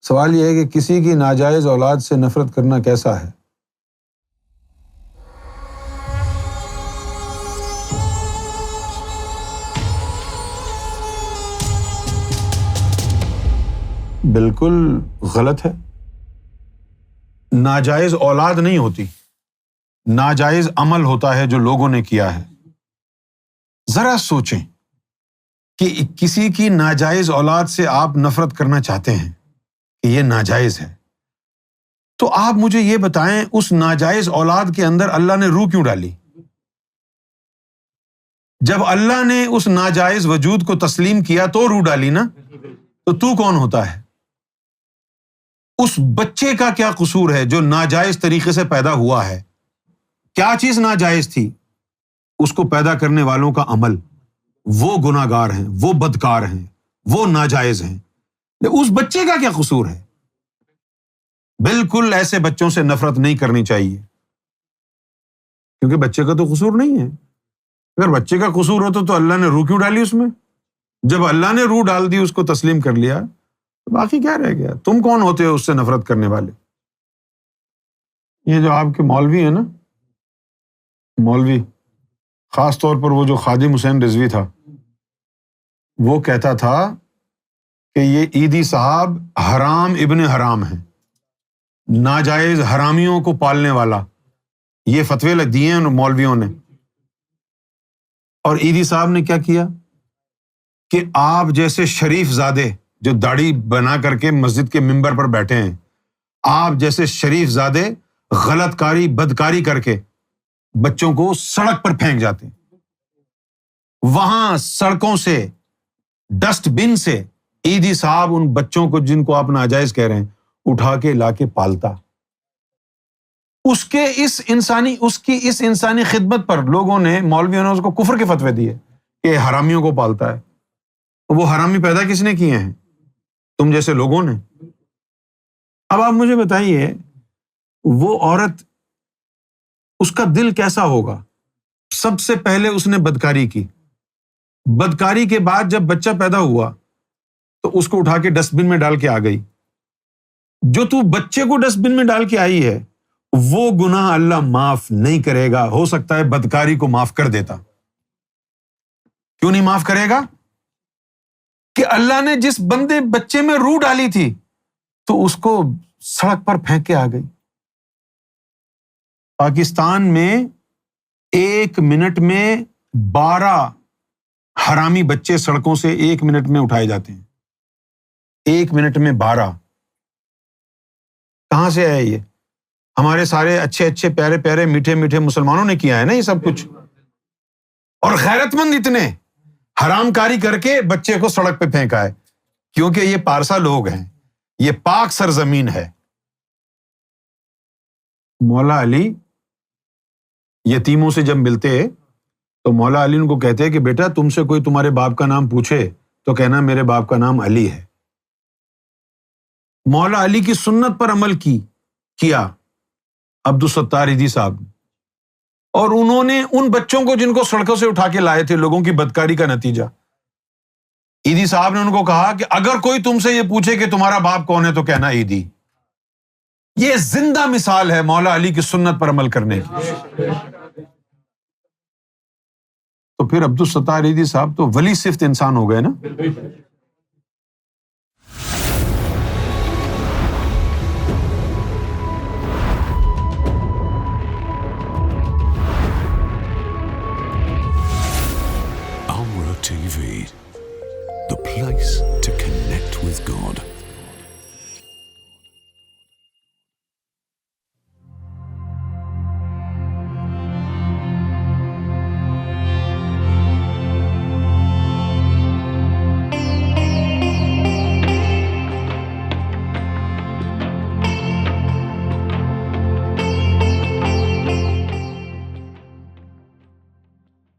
سوال یہ ہے کہ کسی کی ناجائز اولاد سے نفرت کرنا کیسا ہے؟ بالکل غلط ہے۔ ناجائز اولاد نہیں ہوتی، ناجائز عمل ہوتا ہے جو لوگوں نے کیا ہے۔ ذرا سوچیں کہ کسی کی ناجائز اولاد سے آپ نفرت کرنا چاہتے ہیں کہ یہ ناجائز ہے، تو آپ مجھے یہ بتائیں اس ناجائز اولاد کے اندر اللہ نے روح کیوں ڈالی؟ جب اللہ نے اس ناجائز وجود کو تسلیم کیا تو روح ڈالی نا، تو کون ہوتا ہے؟ اس بچے کا کیا قصور ہے جو ناجائز طریقے سے پیدا ہوا ہے؟ کیا چیز ناجائز تھی؟ اس کو پیدا کرنے والوں کا عمل، وہ گناہ گار ہیں، وہ بدکار ہیں، وہ ناجائز ہیں۔ اس بچے کا کیا قصور ہے؟ بالکل ایسے بچوں سے نفرت نہیں کرنی چاہیے، کیونکہ بچے کا تو قصور نہیں ہے۔ اگر بچے کا قصور ہوتا تو اللہ نے روح کیوں ڈالی اس میں؟ جب اللہ نے روح ڈال دی، اس کو تسلیم کر لیا، تو باقی کیا رہ گیا؟ تم کون ہوتے ہو اس سے نفرت کرنے والے؟ یہ جو آپ کے مولوی ہیں نا، مولوی خاص طور پر وہ جو خادم حسین رضوی تھا، وہ کہتا تھا کہ یہ عیدی صاحب حرام ابن حرام ہیں، ناجائز حرامیوں کو پالنے والا۔ یہ فتوے دیے ہیں مولویوں نے۔ اور عیدی صاحب نے کیا کیا کہ آپ جیسے شریف زادے جو داڑھی بنا کر کے مسجد کے ممبر پر بیٹھے ہیں، آپ جیسے شریف زادے غلط کاری بدکاری کر کے بچوں کو سڑک پر پھینک جاتے ہیں۔ وہاں سڑکوں سے، ڈسٹ بن سے عیدی صاحب ان بچوں کو جن کو آپ ناجائز کہہ رہے ہیں اٹھا کے لا کے پالتا۔ اس کی اس انسانی خدمت پر لوگوں نے، مولویوں نے اس کو کفر کے فتوے دیے کہ حرامیوں کو پالتا ہے۔ وہ حرامی پیدا کس نے کیے ہیں؟ تم جیسے لوگوں نے۔ اب آپ مجھے بتائیے، وہ عورت، اس کا دل کیسا ہوگا؟ سب سے پہلے اس نے بدکاری کی، بدکاری کے بعد جب بچہ پیدا ہوا تو اس کو اٹھا کے ڈسٹ بن میں ڈال کے آ گئی۔ جو تو بچے کو ڈسٹ بن میں ڈال کے آئی ہے، وہ گناہ اللہ معاف نہیں کرے گا۔ ہو سکتا ہے بدکاری کو معاف کر دیتا۔ کیوں نہیں معاف کرے گا؟ کہ اللہ نے جس بچے میں روح ڈالی تھی تو اس کو سڑک پر پھینک کے آ گئی۔ پاکستان میں 1 منٹ میں 12 حرامی بچے سڑکوں سے 1 منٹ میں اٹھائے جاتے ہیں۔ 1 منٹ میں 12۔ کہاں سے آیا یہ؟ ہمارے سارے اچھے اچھے پیارے پیارے میٹھے میٹھے مسلمانوں نے کیا ہے نا یہ سب کچھ۔ اور غیرت مند اتنے حرام کاری کر کے بچے کو سڑک پہ پھینکا ہے، کیونکہ یہ پارسا لوگ ہیں، یہ پاک سرزمین ہے۔ مولا علی یتیموں سے جب ملتے تو مولا علی ان کو کہتے کہ بیٹا تم سے کوئی تمہارے باپ کا نام پوچھے تو کہنا میرے باپ کا نام علی ہے۔ مولا علی کی سنت پر عمل کیا عبدالستار عیدی صاحب نے، اور انہوں نے ان بچوں کو جن کو سڑکوں سے اٹھا کے لائے تھے لوگوں کی بدکاری کا نتیجہ، عیدی صاحب نے ان کو کہا کہ اگر کوئی تم سے یہ پوچھے کہ تمہارا باپ کون ہے تو کہنا عیدی۔ یہ زندہ مثال ہے مولا علی کی سنت پر عمل کرنے کی۔ تو پھر عبدالستار عیدی صاحب تو ولی صفت انسان ہو گئے نا۔ TV, the place to connect with God.